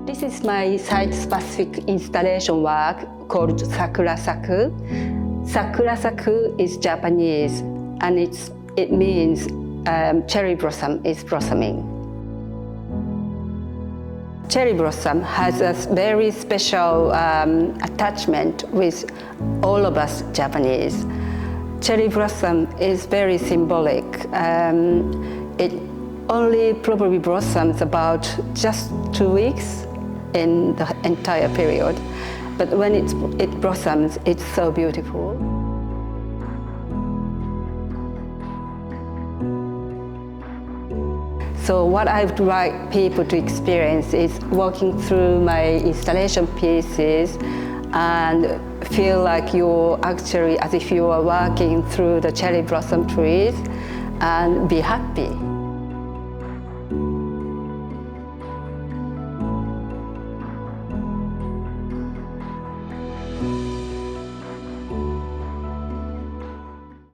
This is my site-specific installation work called Sakura Saku. Sakura Saku is Japanese, and it means cherry blossom is blossoming. Cherry blossom has a very special attachment with all of us Japanese. Cherry blossom is very symbolic. It only probably blossoms about just 2 weeks in the entire period. But when it blossoms, it's so beautiful. So what I would like people to experience is walking through my installation pieces and feel like you're actually as if you are walking through the cherry blossom trees and be happy.